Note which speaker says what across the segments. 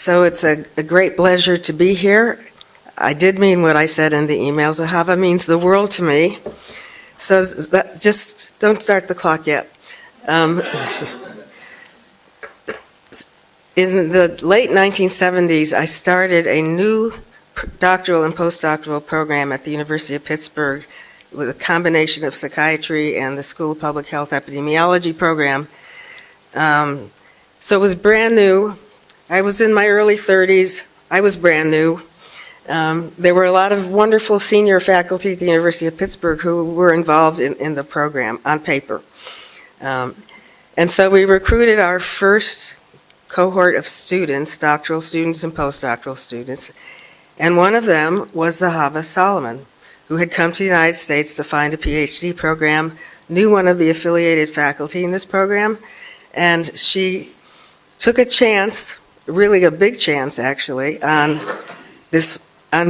Speaker 1: So it's a great pleasure to be here. I did mean what I said in the email. Zahava means the world to me. So just don't start the clock yet. In the late 1970s, I started a new doctoral and postdoctoral program at the University of Pittsburgh with a combination of psychiatry and the School of Public Health Epidemiology program. So it was brand new. I was in my early 30s. I was brand new. There were a lot of wonderful senior faculty at the University of Pittsburgh who were involved in the program on paper. And so we recruited our first cohort of students, doctoral students and postdoctoral students, and one of them was Zahava Solomon, who had come to the United States to find a PhD program, knew one of the affiliated faculty in this program, and she took a chance, really a big chance actually, on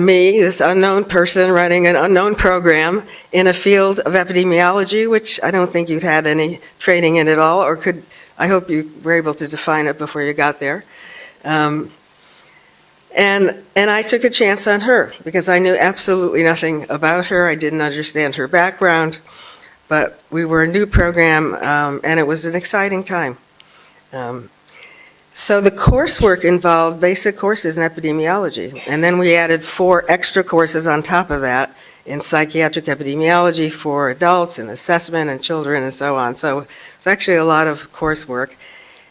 Speaker 1: me, this unknown person running an unknown program in a field of epidemiology, which I don't think you'd had any training in at all, or could. I hope you were able to define it before you got there. And I took a chance on her because I knew absolutely nothing about her. I didn't understand her background, but we were a new program, and it was an exciting time. So the coursework involved basic courses in epidemiology, and then we added 4 extra courses on top of that in psychiatric epidemiology for adults and assessment and children and so on. So it's actually a lot of coursework.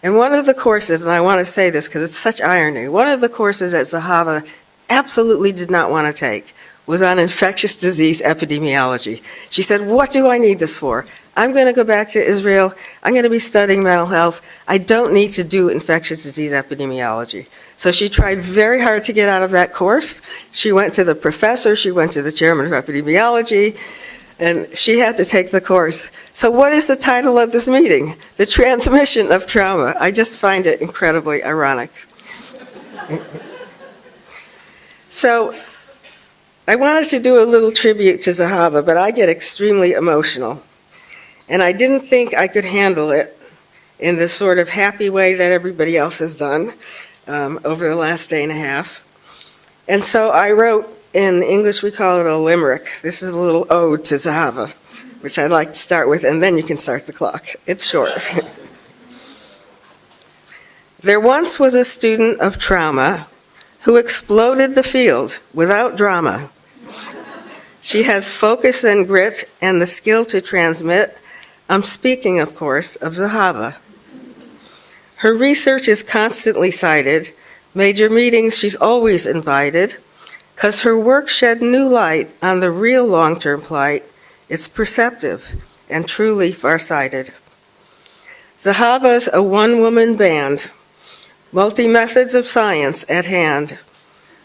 Speaker 1: And one of the courses, and I want to say this because it's such irony, one of the courses that Zahava absolutely did not want to take was on infectious disease epidemiology. She said, what do I need this for? I'm going to go back to Israel. I'm going to be studying mental health. I don't need to do infectious disease epidemiology. So she tried very hard to get out of that course. She went to the professor, she went to the chairman of epidemiology, and she had to take the course. So what is the title of this meeting? The Transmission of Trauma. I just find it incredibly ironic. So I wanted to do a little tribute to Zahava, but I get extremely emotional. And I didn't think I could handle it in the sort of happy way that everybody else has done over the last day and a half. And so I wrote, in English we call it a limerick. This is a little ode to Zahava, which I'd like to start with, and then you can start the clock. It's short. There once was a student of trauma who exploded the field without drama. She has focus and grit and the skill to transmit. I'm speaking, of course, of Zahava. Her research is constantly cited. Major meetings she's always invited, because her work shed new light on the real long-term plight. It's perceptive and truly far-sighted. Zahava's a one-woman band, multi-methods of science at hand.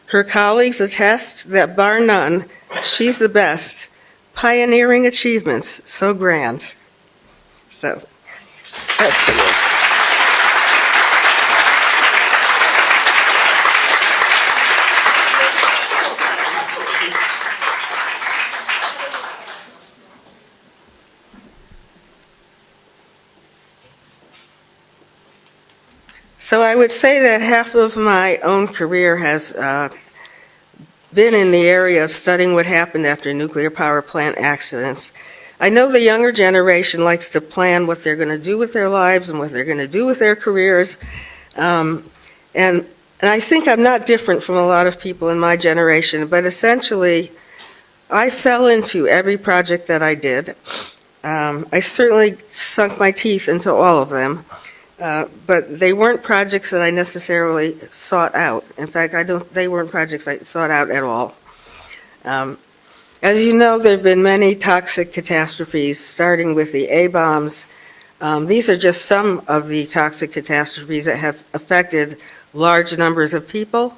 Speaker 1: Her colleagues attest that, bar none, she's the best, pioneering achievements so grand. So, that's for you. So I would say that half of my own career has been in the area of studying what happened after nuclear power plant accidents. I know the younger generation likes to plan what they're going to do with their lives and what they're going to do with their careers. And I think I'm not different from a lot of people in my generation, but essentially I fell into every project that I did. I certainly sunk my teeth into all of them, but they weren't projects that I necessarily sought out. In fact, they weren't projects I sought out at all. As you know, there have been many toxic catastrophes, starting with the A-bombs. These are just some of the toxic catastrophes that have affected large numbers of people.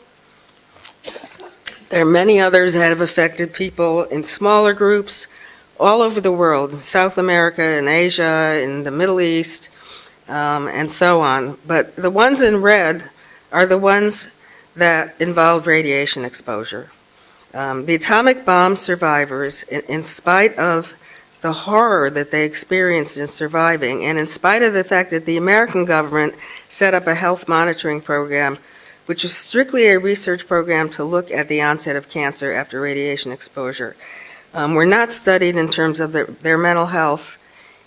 Speaker 1: There are many others that have affected people in smaller groups all over the world, in South America, in Asia, in the Middle East, and so on. But the ones in red are the ones that involve radiation exposure. The atomic bomb survivors, in spite of the horror that they experienced in surviving, and in spite of the fact that the American government set up a health monitoring program which was strictly a research program to look at the onset of cancer after radiation exposure, were not studied in terms of their mental health,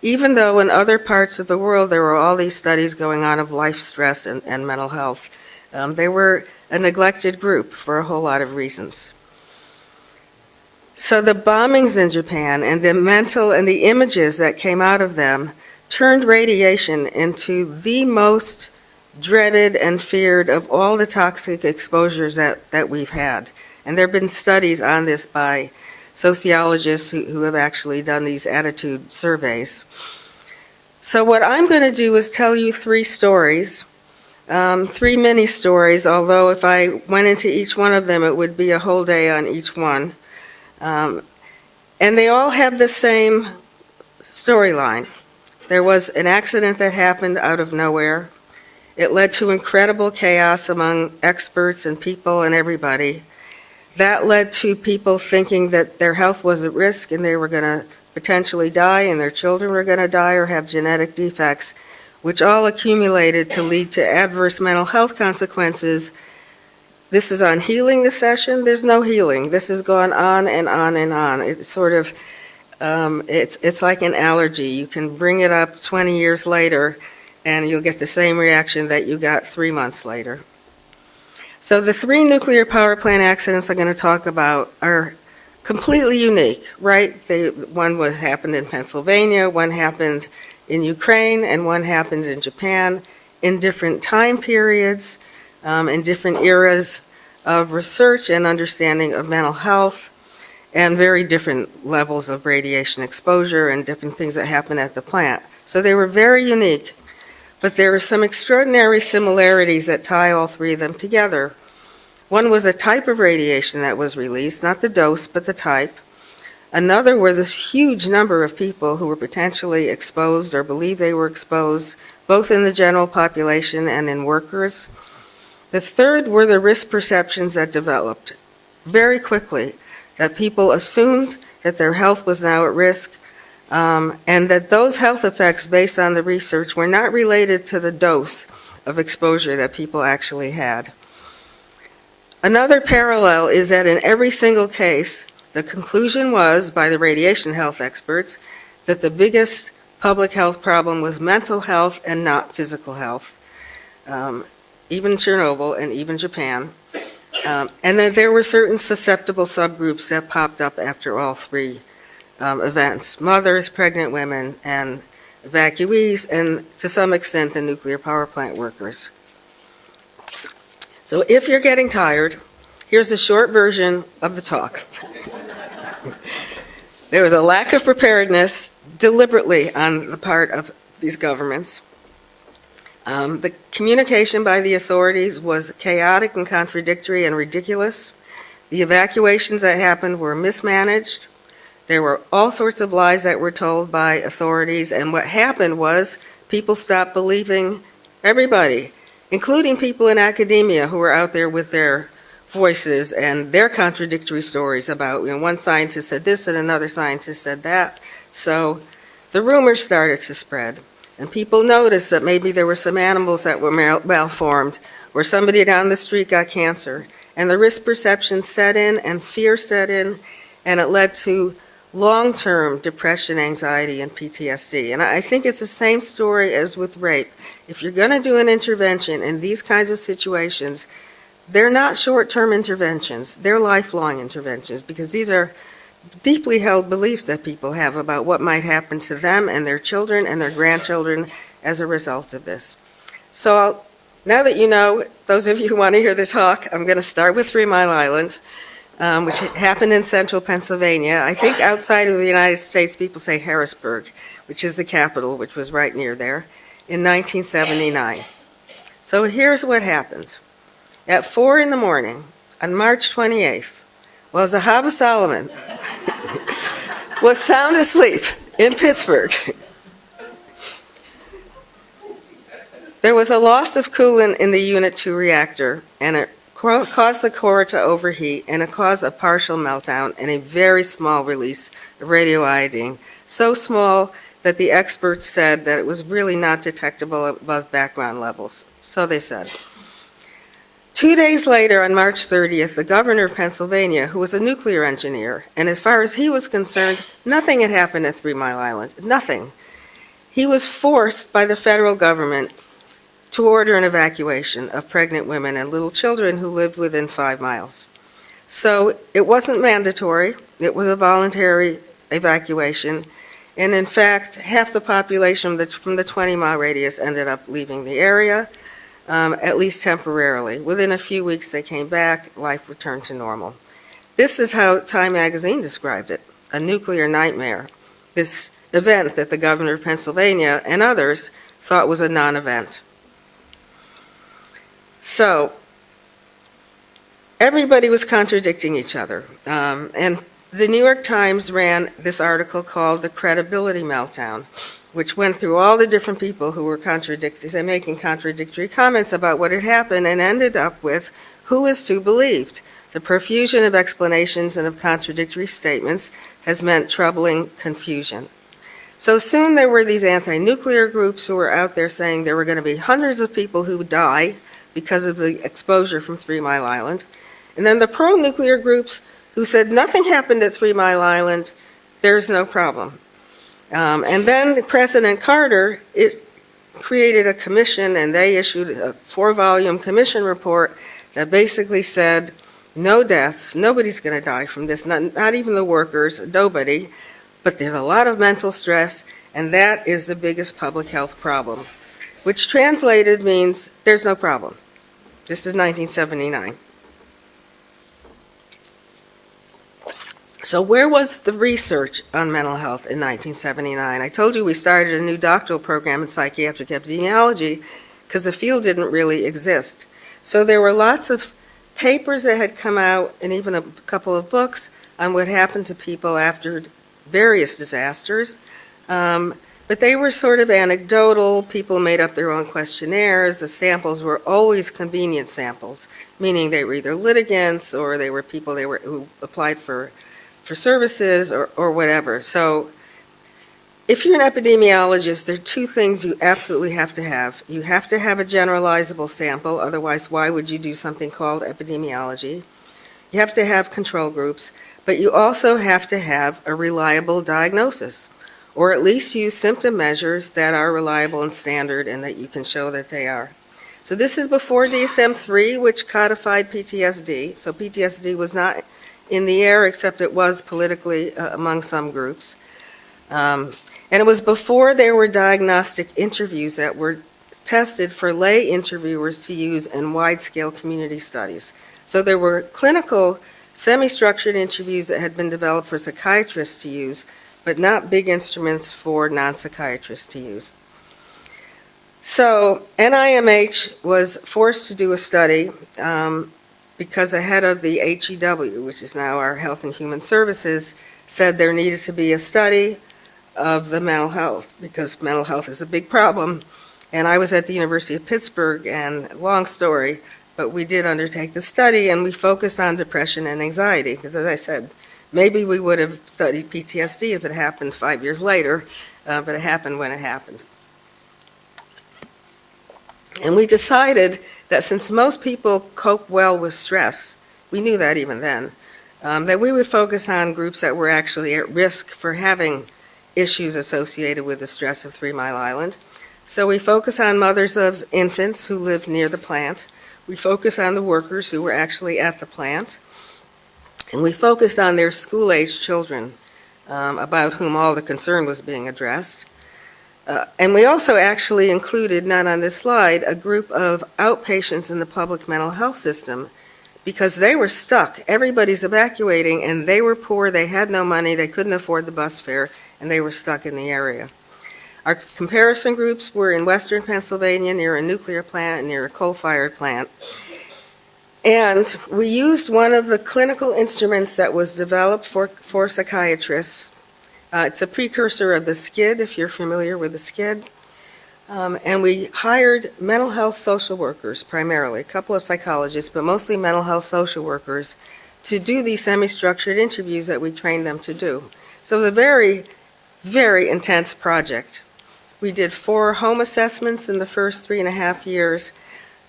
Speaker 1: even though in other parts of the world there were all these studies going on of life stress and mental health. They were a neglected group for a whole lot of reasons. So the bombings in Japan and the mental and the images that came out of them turned radiation into the most dreaded and feared of all the toxic exposures that we've had. And there have been studies on this by sociologists who have actually done these attitude surveys. So what I'm going to do is tell you three stories, three mini stories, although if I went into each one of them, it would be a whole day on each one. And they all have the same storyline. There was an accident that happened out of nowhere. It led to incredible chaos among experts and people and everybody. That led to people thinking that their health was at risk and they were going to potentially die and their children were going to die or have genetic defects, which all accumulated to lead to adverse mental health consequences. This is on healing, the session. There's no healing. This has gone on and on and on. It's sort of, it's like an allergy. You can bring it up 20 years later and you'll get the same reaction that you got 3 months later. So the three nuclear power plant accidents I'm going to talk about are completely unique, right? One happened in Pennsylvania, one happened in Ukraine, and one happened in Japan in different time periods, in different eras of research and understanding of mental health, and very different levels of radiation exposure and different things that happen at the plant. So they were very unique. But there are some extraordinary similarities that tie all three of them together. One was a type of radiation that was released, not the dose, but the type. Another were this huge number of people who were potentially exposed or believed they were exposed, both in the general population and in workers. The third were the risk perceptions that developed very quickly, that people assumed that their health was now at risk, and that those health effects based on the research were not related to the dose of exposure that people actually had. Another parallel is that in every single case, the conclusion was, by the radiation health experts, that the biggest public health problem was mental health and not physical health, even Chernobyl and even Japan. And that there were certain susceptible subgroups that popped up after all three events: mothers, pregnant women, and evacuees, and to some extent the nuclear power plant workers. So if you're getting tired, here's a short version of the talk. There was a lack of preparedness deliberately on the part of these governments. The communication by the authorities was chaotic and contradictory and ridiculous. The evacuations that happened were mismanaged. There were all sorts of lies that were told by authorities, and what happened was people stopped believing everybody, including people in academia who were out there with their voices and their contradictory stories about, one scientist said this and another scientist said that. So the rumors started to spread, and people noticed that maybe there were some animals that were malformed, or somebody down the street got cancer, and the risk perception set in and fear set in, and it led to long-term depression, anxiety, and PTSD. And I think it's the same story as with rape. If you're going to do an intervention in these kinds of situations, they're not short-term interventions, they're lifelong interventions, because these are deeply held beliefs that people have about what might happen to them and their children and their grandchildren as a result of this. So now that you know, those of you who want to hear the talk, I'm going to start with 3 Mile Island, which happened in central Pennsylvania. I think outside of the United States, people say Harrisburg, which is the capital, which was right near there, in 1979. So here's what happened. At 4 in the morning, on March 28th, while Zahaba Solomon was sound asleep in Pittsburgh, there was a loss of coolant in the Unit 2 reactor, and it caused the core to overheat, and it caused a partial meltdown and a very small release of radioiodine, so small that the experts said that it was really not detectable above background levels. So they said. 2 days later, on March 30th, the governor of Pennsylvania, who was a nuclear engineer, and as far as he was concerned, nothing had happened at 3 Mile Island, nothing. He was forced by the federal government to order an evacuation of pregnant women and little children who lived within 5 miles. So it wasn't mandatory, it was a voluntary evacuation, and in fact, half the population from the 20-mile radius ended up leaving the area, at least temporarily. Within a few weeks they came back, life returned to normal. This is how Time magazine described it, a nuclear nightmare, this event that the governor of Pennsylvania and others thought was a non-event. So, everybody was contradicting each other, and the New York Times ran this article called The Credibility Meltdown, which went through all the different people who were making contradictory comments about what had happened and ended up with who is to be believed. The profusion of explanations and of contradictory statements has meant troubling confusion. So soon there were these anti-nuclear groups who were out there saying there were going to be hundreds of people who would die because of the exposure from 3 Mile Island. And then the pro-nuclear groups who said nothing happened at 3 Mile Island, there's no problem. And then President Carter created a commission, and they issued a 4-volume commission report that basically said no deaths, nobody's going to die from this, not even the workers, nobody, but there's a lot of mental stress, and that is the biggest public health problem, which translated means there's no problem. This is 1979. So where was the research on mental health in 1979? I told you we started a new doctoral program in psychiatric epidemiology because the field didn't really exist. So there were lots of papers that had come out and even a couple of books on what happened to people after various disasters. But they were sort of anecdotal. People made up their own questionnaires. The samples were always convenient samples, meaning they were either litigants or they were people who applied for services or whatever. So if you're an epidemiologist, there are 2 things you absolutely have to have. You have to have a generalizable sample, otherwise why would you do something called epidemiology? You have to have control groups, but you also have to have a reliable diagnosis, or at least use symptom measures that are reliable and standard and that you can show that they are. So this is before DSM-3, which codified PTSD. So PTSD was not in the air, except it was politically among some groups. And it was before there were diagnostic interviews that were tested for lay interviewers to use in wide-scale community studies. So there were clinical, semi-structured interviews that had been developed for psychiatrists to use, but not big instruments for non-psychiatrists to use. So NIMH was forced to do a study because the head of the HEW, which is now our Health and Human Services, said there needed to be a study of the mental health because mental health is a big problem. And I was at the University of Pittsburgh, and long story, but we did undertake the study and we focused on depression and anxiety because, as I said, maybe we would have studied PTSD if it happened 5 years later, but it happened when it happened. And we decided that since most people cope well with stress, we knew that even then, that we would focus on groups that were actually at risk for having issues associated with the stress of 3 Mile Island. So we focus on mothers of infants who lived near the plant. We focus on the workers who were actually at the plant. And we focused on their school-aged children, about whom all the concern was being addressed. And we also actually included, not on this slide, a group of outpatients in the public mental health system because they were stuck. Everybody's evacuating and they were poor, they had no money, they couldn't afford the bus fare, and they were stuck in the area. Our comparison groups were in western Pennsylvania near a nuclear plant and near a coal-fired plant. And we used one of the clinical instruments that was developed for psychiatrists. It's a precursor of the SCID, if you're familiar with the SCID. And we hired mental health social workers primarily, a couple of psychologists, but mostly mental health social workers, to do these semi-structured interviews that we trained them to do. So it was a very, very intense project. We did 4 home assessments in the first 3.5 years,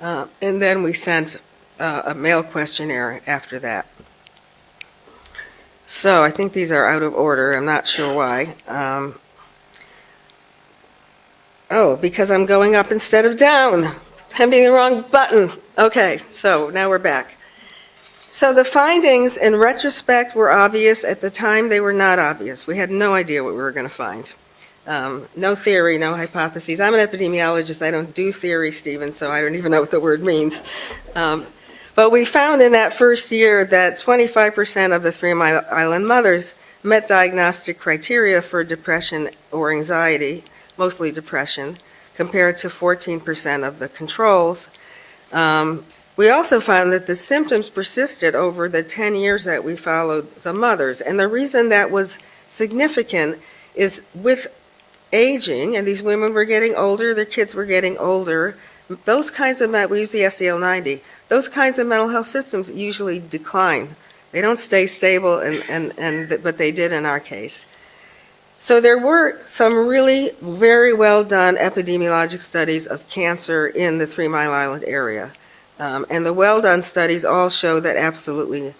Speaker 1: and then we sent a male questionnaire after that. So I think these are out of order. I'm not sure why. Because I'm going up instead of down. Hitting the wrong button. Okay, so now we're back. So the findings in retrospect were obvious. At the time, they were not obvious. We had no idea what we were going to find. No theory, no hypotheses. I'm an epidemiologist. I don't do theory, Stephen, so I don't even know what the word means. But we found in that first year that 25% of the 3 Mile Island mothers met diagnostic criteria for depression or anxiety, mostly depression, compared to 14% of the controls. We also found that the symptoms persisted over the 10 years that we followed the mothers. And the reason that was significant is with aging, and these women were getting older, their kids were getting older, those kinds of, we use the SDL-90, those kinds of mental health systems usually decline. They don't stay stable, but they did in our case. So there were some really very well done epidemiologic studies of cancer in the 3 Mile Island area. And the well done studies all show that absolutely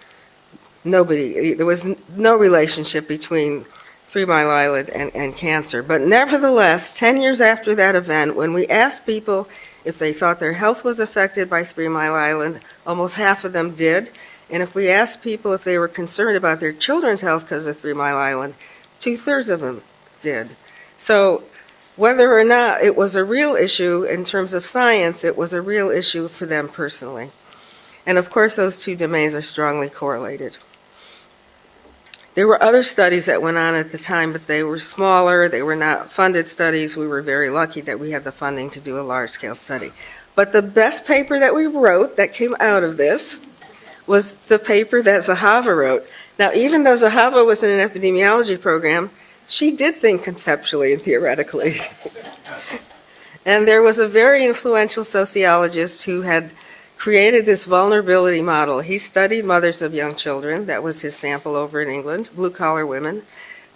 Speaker 1: there was no relationship between 3 Mile Island and cancer. But nevertheless, 10 years after that event, when we asked people if they thought their health was affected by 3 Mile Island, almost half of them did. And if we asked people if they were concerned about their children's health because of 3 Mile Island, 2/3 of them did. So whether or not it was a real issue in terms of science, it was a real issue for them personally. And of course, those two domains are strongly correlated. There were other studies that went on at the time, but they were smaller. They were not funded studies. We were very lucky that we had the funding to do a large-scale study. But the best paper that we wrote that came out of this was the paper that Zahava wrote. Now, even though Zahava was in an epidemiology program, she did think conceptually and theoretically. And there was a very influential sociologist who had created this vulnerability model. He studied mothers of young children. That was his sample over in England, blue-collar women.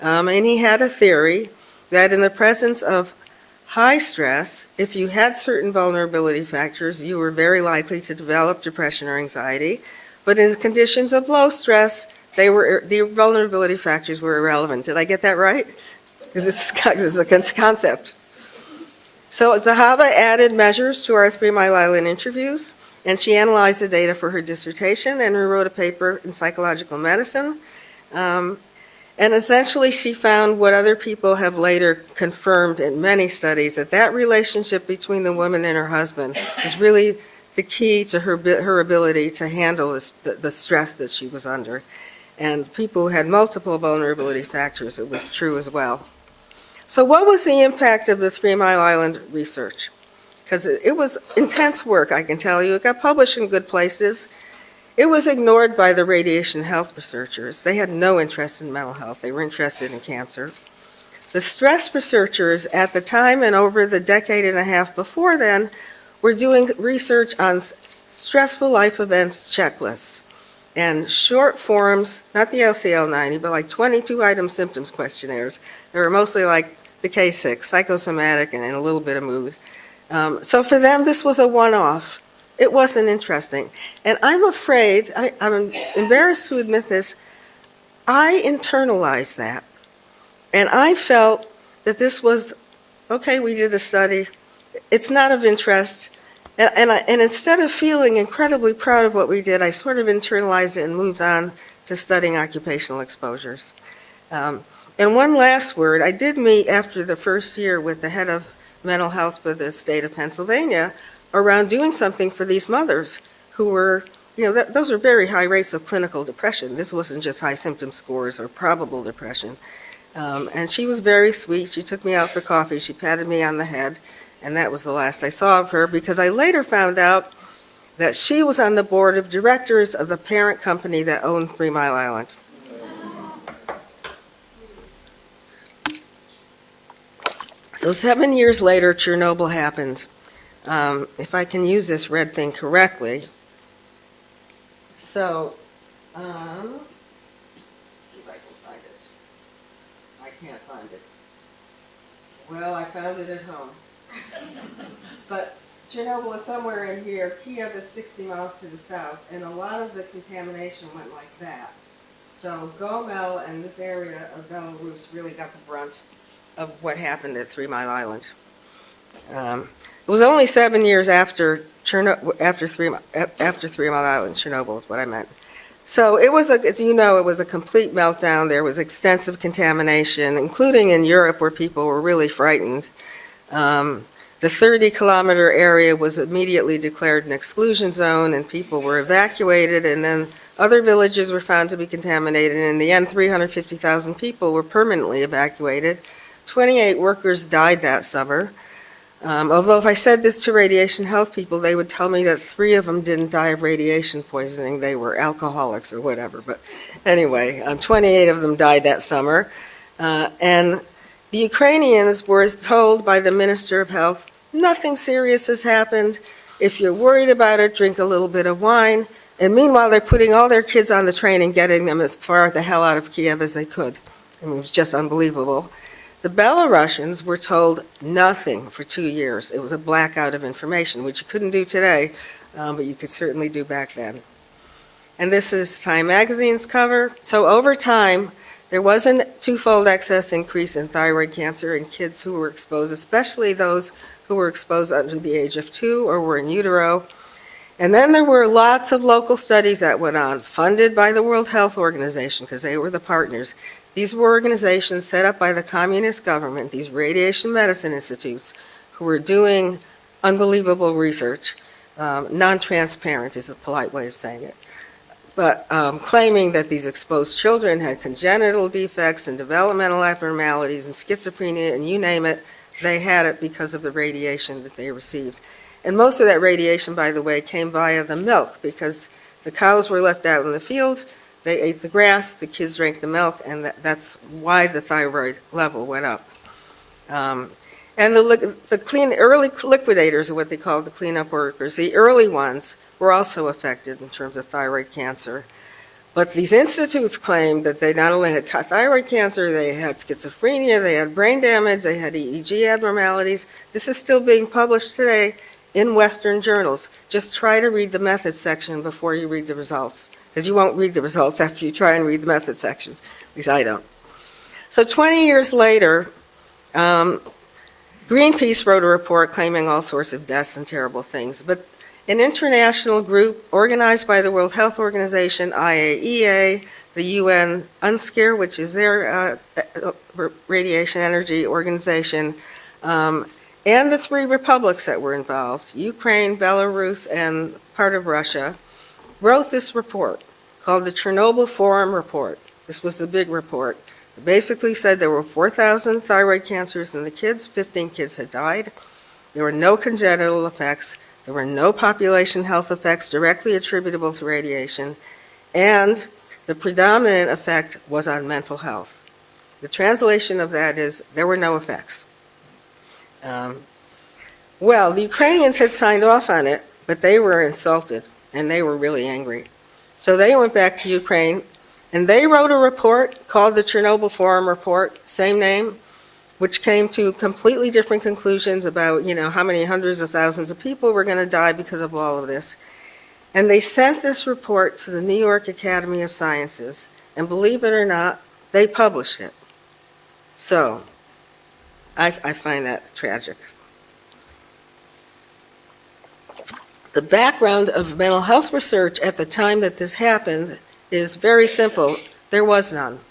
Speaker 1: And he had a theory that in the presence of high stress, if you had certain vulnerability factors, you were very likely to develop depression or anxiety. But in conditions of low stress, the vulnerability factors were irrelevant. Did I get that right? Because this is a concept. So Zahava added measures to our 3 Mile Island interviews, and she analyzed the data for her dissertation and wrote a paper in psychological medicine. And essentially she found what other people have later confirmed in many studies, that relationship between the woman and her husband is really the key to her ability to handle the stress that she was under. And people who had multiple vulnerability factors, it was true as well. So what was the impact of the 3 Mile Island research? Because it was intense work, I can tell you. It got published in good places. It was ignored by the radiation health researchers. They had no interest in mental health. They were interested in cancer. The stress researchers at the time and over the decade and a half before then were doing research on stressful life events checklists and short forms, not the LCL-90, but like 22-item symptoms questionnaires. They were mostly like the K6, psychosomatic and a little bit of mood. So for them, this was a one-off. It wasn't interesting. And I'm afraid, I'm embarrassed to admit this, I internalized that. And I felt that this was, okay, we did the study, it's not of interest. And instead of feeling incredibly proud of what we did, I sort of internalized it and moved on to studying occupational exposures. And one last word, I did meet after the first year with the head of mental health for the state of Pennsylvania around doing something for these mothers who were, those are very high rates of clinical depression. This wasn't just high symptom scores or probable depression. And she was very sweet. She took me out for coffee. She patted me on the head. And that was the last I saw of her, because I later found out that she was on the board of directors of the parent company that owned 3 Mile Island. So 7 years later, Chernobyl happened. If I can use this red thing correctly. So, see if I can find it. I can't find it. Well, I found it at home. But Chernobyl is somewhere in here. Kiev is 60 miles to the south, and a lot of the contamination went like that. So Gomel and this area of Belarus really got the brunt of what happened at 3 Mile Island. It was only 7 years after Three Mile Island, Chernobyl is what I meant. So it was, as you know, it was a complete meltdown. There was extensive contamination, including in Europe where people were really frightened. The 30-kilometer area was immediately declared an exclusion zone, and people were evacuated, and then other villages were found to be contaminated, and in the end, 350,000 people were permanently evacuated. 28 workers died that summer. Although if I said this to radiation health people, they would tell me that 3 of them didn't die of radiation poisoning. They were alcoholics or whatever. But anyway, 28 of them died that summer. And the Ukrainians were told by the Minister of Health, nothing serious has happened. If you're worried about it, drink a little bit of wine. And meanwhile, they're putting all their kids on the train and getting them as far the hell out of Kiev as they could. I mean, it was just unbelievable. The Belarusians were told nothing for 2 years. It was a blackout of information, which you couldn't do today, but you could certainly do back then. And this is Time Magazine's cover. So over time, there was a twofold excess increase in thyroid cancer in kids who were exposed, especially those who were exposed under the age of 2 or were in utero. And then there were lots of local studies that went on, funded by the World Health Organization, because they were the partners. These were organizations set up by the communist government, these radiation medicine institutes, who were doing unbelievable research. Non-transparent is a polite way of saying it. But claiming that these exposed children had congenital defects and developmental abnormalities and schizophrenia and you name it, they had it because of the radiation that they received. And most of that radiation, by the way, came via the milk because the cows were left out in the field. They ate the grass, the kids drank the milk, and that's why the thyroid level went up. And the early liquidators are what they called the cleanup workers. The early ones were also affected in terms of thyroid cancer. But these institutes claimed that they not only had thyroid cancer, they had schizophrenia, they had brain damage, they had EEG abnormalities. This is still being published today in Western journals. Just try to read the methods section before you read the results, because you won't read the results after you try and read the methods section. At least I don't. So 20 years later, Greenpeace wrote a report claiming all sorts of deaths and terrible things. But an international group organized by the World Health Organization, IAEA, the UN UNSCEAR, which is their radiation energy organization, and the 3 republics that were involved, Ukraine, Belarus, and part of Russia, wrote this report called the Chernobyl Forum Report. This was the big report. It basically said there were 4,000 thyroid cancers in the kids, 15 kids had died. There were no congenital effects. There were no population health effects directly attributable to radiation, and the predominant effect was on mental health. The translation of that is there were no effects. Well, the Ukrainians had signed off on it, but they were insulted, and they were really angry. So they went back to Ukraine, and they wrote a report called the Chernobyl Forum Report, same name, which came to completely different conclusions about, how many hundreds of thousands of people were going to die because of all of this. And they sent this report to the New York Academy of Sciences, and believe it or not, they published it. So, I find that tragic. The background of mental health research at the time that this happened is very simple. There was none.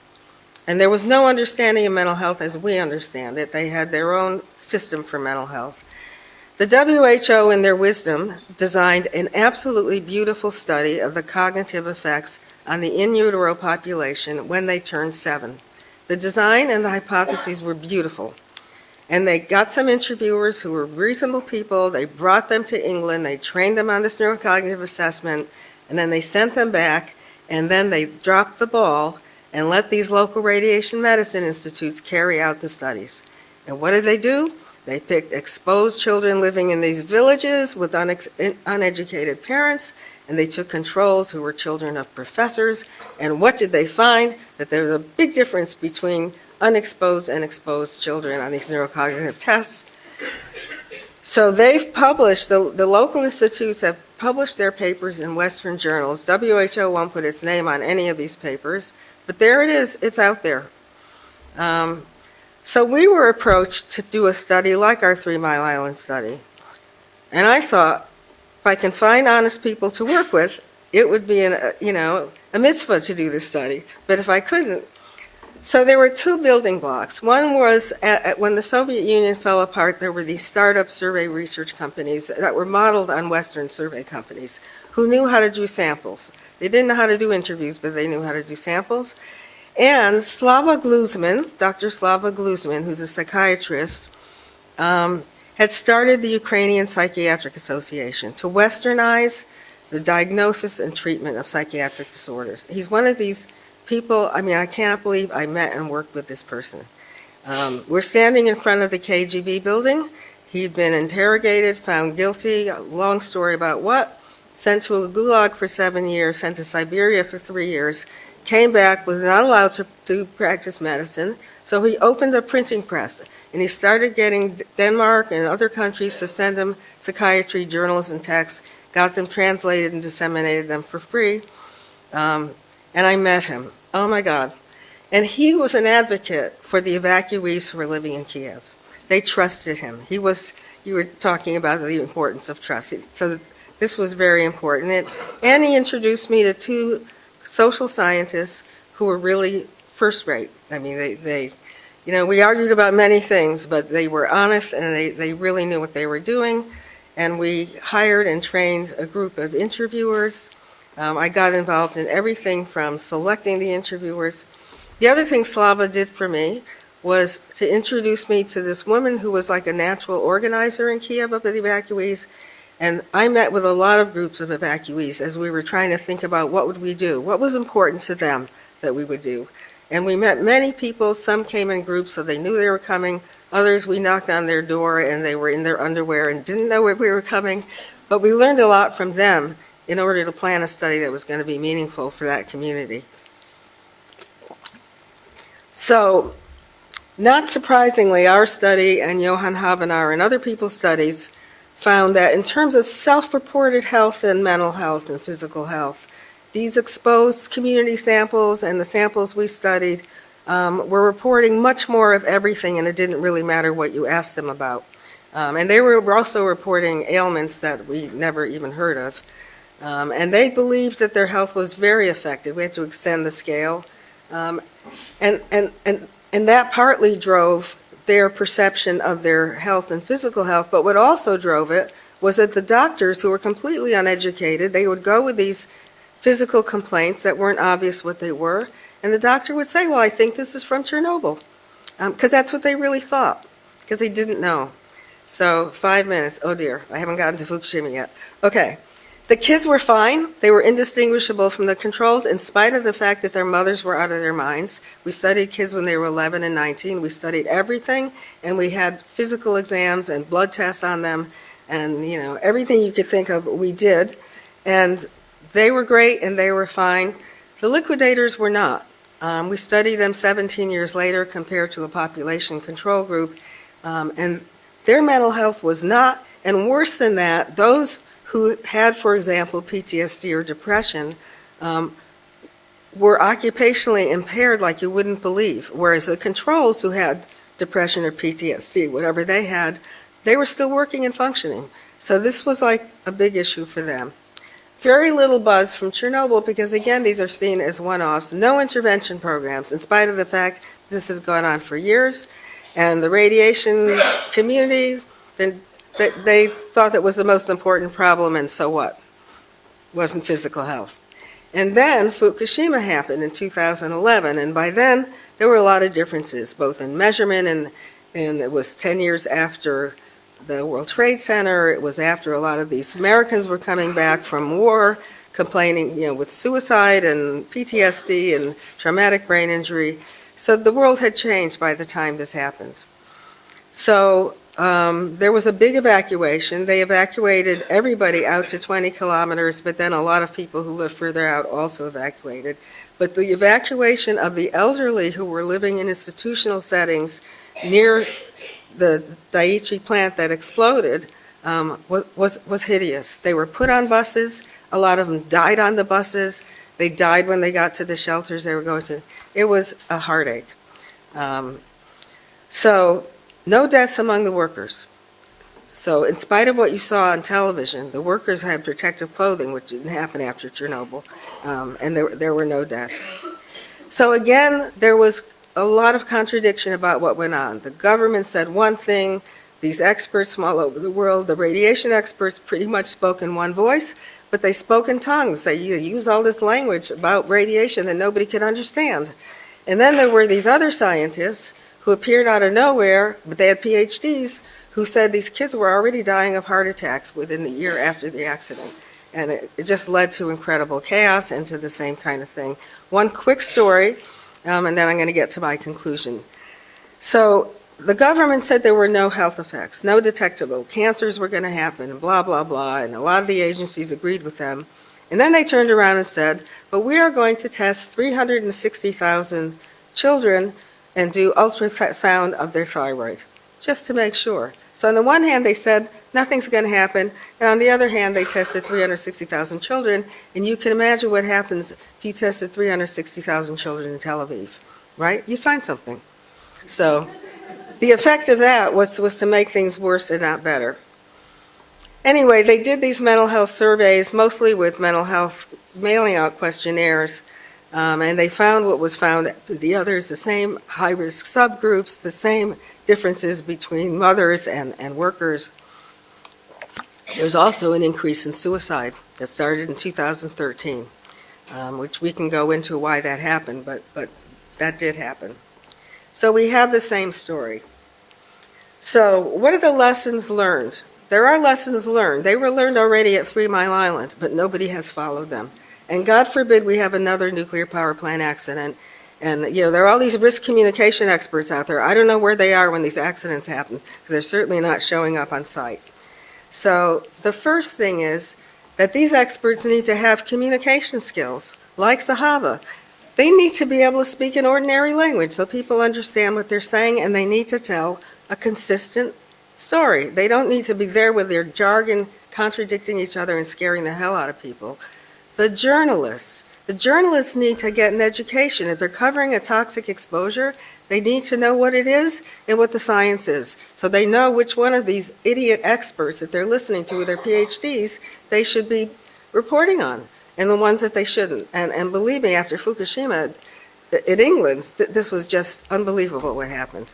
Speaker 1: And there was no understanding of mental health as we understand it. They had their own system for mental health. The WHO, in their wisdom, designed an absolutely beautiful study of the cognitive effects on the in utero population when they turned 7. The design and the hypotheses were beautiful. And they got some interviewers who were reasonable people. They brought them to England. They trained them on this neurocognitive assessment. And then they sent them back. And then they dropped the ball and let these local radiation medicine institutes carry out the studies. And what did they do? They picked exposed children living in these villages with uneducated parents, and they took controls who were children of professors. And what did they find? That there was a big difference between unexposed and exposed children on these neurocognitive tests. So they've published, the local institutes have published their papers in Western journals. WHO won't put its name on any of these papers, but there it is, it's out there. So we were approached to do a study like our 3 Mile Island study. And I thought, if I can find honest people to work with, it would be a mitzvah to do this study. But if I couldn't, so there were 2 building blocks. One was when the Soviet Union fell apart, there were these startup survey research companies that were modeled on Western survey companies who knew how to do samples. They didn't know how to do interviews, but they knew how to do samples. And Slava Gluzman, Dr. Slava Gluzman, who's a psychiatrist, had started the Ukrainian Psychiatric Association to westernize the diagnosis and treatment of psychiatric disorders. He's one of these people, I mean, I cannot believe I met and worked with this person. We're standing in front of the KGB building. He'd been interrogated, found guilty, a long story about what, sent to a gulag for 7 years, sent to Siberia for 3 years, came back, was not allowed to practice medicine, so he opened a printing press, and he started getting Denmark and other countries to send him psychiatry journals and texts, got them translated and disseminated them for free, and I met him. Oh my God. And he was an advocate for the evacuees who were living in Kiev. They trusted him. You were talking about the importance of trust. So this was very important. And he introduced me to 2 social scientists who were really first rate. I mean, we argued about many things, but they were honest and they really knew what they were doing. And we hired and trained a group of interviewers. I got involved in everything from selecting the interviewers. The other thing Slava did for me was to introduce me to this woman who was like a natural organizer in Kiev of the evacuees. And I met with a lot of groups of evacuees as we were trying to think about what would we do, what was important to them that we would do. And we met many people. Some came in groups so they knew they were coming. Others, we knocked on their door and they were in their underwear and didn't know we were coming. But we learned a lot from them in order to plan a study that was going to be meaningful for that community. So, not surprisingly, our study and Johan Havenar and other people's studies found that in terms of self-reported health and mental health and physical health, these exposed community samples and the samples we studied were reporting much more of everything, and it didn't really matter what you asked them about. And they were also reporting ailments that we never even heard of. And they believed that their health was very affected. We had to extend the scale. And that partly drove their perception of their health and physical health, but what also drove it was that the doctors, who were completely uneducated, they would go with these physical complaints that weren't obvious what they were, and the doctor would say, well, I think this is from Chernobyl, because that's what they really thought, because they didn't know. So 5 minutes, oh dear, I haven't gotten to Fukushima yet. Okay, the kids were fine. They were indistinguishable from the controls in spite of the fact that their mothers were out of their minds. We studied kids when they were 11 and 19. We studied everything, and we had physical exams and blood tests on them, and everything you could think of we did. And they were great and they were fine. The liquidators were not. We studied them 17 years later compared to a population control group, and their mental health was not, and worse than that, those who had, for example, PTSD or depression, were occupationally impaired like you wouldn't believe, whereas the controls who had depression or PTSD, whatever they had, they were still working and functioning. So this was like a big issue for them. Very little buzz from Chernobyl because, again, these are seen as one-offs. No intervention programs, in spite of the fact this has gone on for years. And the radiation community, they thought that was the most important problem, and so what? It wasn't physical health. And then Fukushima happened in 2011, and by then there were a lot of differences, both in measurement, and it was 10 years after the World Trade Center. It was after a lot of these Americans were coming back from war, complaining, with suicide and PTSD and traumatic brain injury. So the world had changed by the time this happened. So there was a big evacuation. They evacuated everybody out to 20 kilometers, but then a lot of people who lived further out also evacuated. But the evacuation of the elderly who were living in institutional settings near the Daiichi plant that exploded was hideous. They were put on buses. A lot of them died on the buses. They died when they got to the shelters they were going to. It was a heartache. So no deaths among the workers. So in spite of what you saw on television, the workers had protective clothing, which didn't happen after Chernobyl, and there were no deaths. So again, there was a lot of contradiction about what went on. The government said one thing, these experts from all over the world, the radiation experts pretty much spoke in one voice, but they spoke in tongues. They used all this language about radiation that nobody could understand. And then there were these other scientists who appeared out of nowhere, but they had PhDs, who said these kids were already dying of heart attacks within the year after the accident. And it just led to incredible chaos and to the same kind of thing. One quick story, and then I'm going to get to my conclusion. So the government said there were no health effects, no detectable cancers were going to happen, and blah, blah, blah, and a lot of the agencies agreed with them. And then they turned around and said, but we are going to test 360,000 children and do ultrasound of their thyroid, just to make sure. So on the one hand, they said nothing's going to happen, and on the other hand, they tested 360,000 children, and you can imagine what happens if you tested 360,000 children in Tel Aviv, right? You'd find something. So the effect of that was to make things worse and not better. Anyway, they did these mental health surveys, mostly with mental health, mailing out questionnaires, and they found what was found after the others, the same high-risk subgroups, the same differences between mothers and workers. There's also an increase in suicide that started in 2013, which we can go into why that happened, but that did happen. So we have the same story. So what are the lessons learned? There are lessons learned. They were learned already at 3 Mile Island, but nobody has followed them. And God forbid we have another nuclear power plant accident. And, there are all these risk communication experts out there. I don't know where they are when these accidents happen, because they're certainly not showing up on site. So the first thing is that these experts need to have communication skills, like Sahaba. They need to be able to speak in ordinary language so people understand what they're saying, and they need to tell a consistent story. They don't need to be there with their jargon contradicting each other and scaring the hell out of people. The journalists need to get an education. If they're covering a toxic exposure, they need to know what it is and what the science is. So they know which one of these idiot experts that they're listening to with their PhDs they should be reporting on, and the ones that they shouldn't. And believe me, after Fukushima, in England, this was just unbelievable what happened.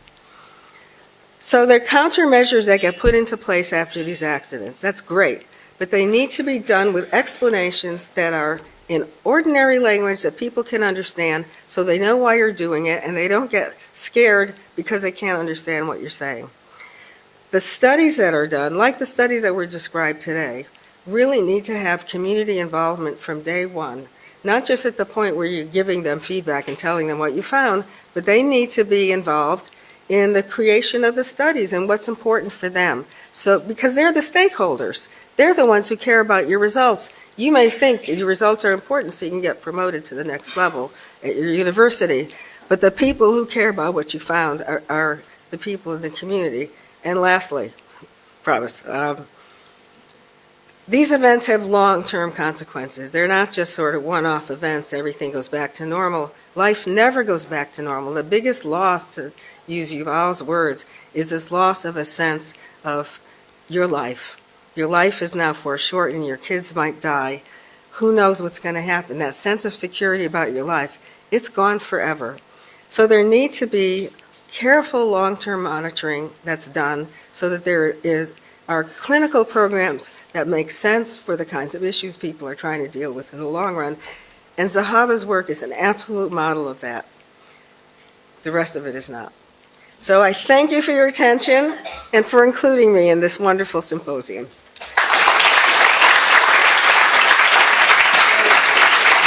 Speaker 1: So there are countermeasures that get put into place after these accidents. That's great. But they need to be done with explanations that are in ordinary language that people can understand, so they know why you're doing it and they don't get scared because they can't understand what you're saying. The studies that are done, like the studies that were described today, really need to have community involvement from day one, not just at the point where you're giving them feedback and telling them what you found, but they need to be involved in the creation of the studies and what's important for them. So, because they're the stakeholders. They're the ones who care about your results. You may think your results are important so you can get promoted to the next level at your university, but the people who care about what you found are the people in the community. And lastly, promise, these events have long-term consequences. They're not just sort of one-off events, everything goes back to normal. Life never goes back to normal. The biggest loss, to use Yuval's words, is this loss of a sense of your life. Your life is now foreshortened, your kids might die. Who knows what's going to happen? That sense of security about your life, it's gone forever. So there needs to be careful long-term monitoring that's done so that there are clinical programs that make sense for the kinds of issues people are trying to deal with in the long run. And Zahaba's work is an absolute model of that. The rest of it is not. So I thank you for your attention and for including me in this wonderful symposium.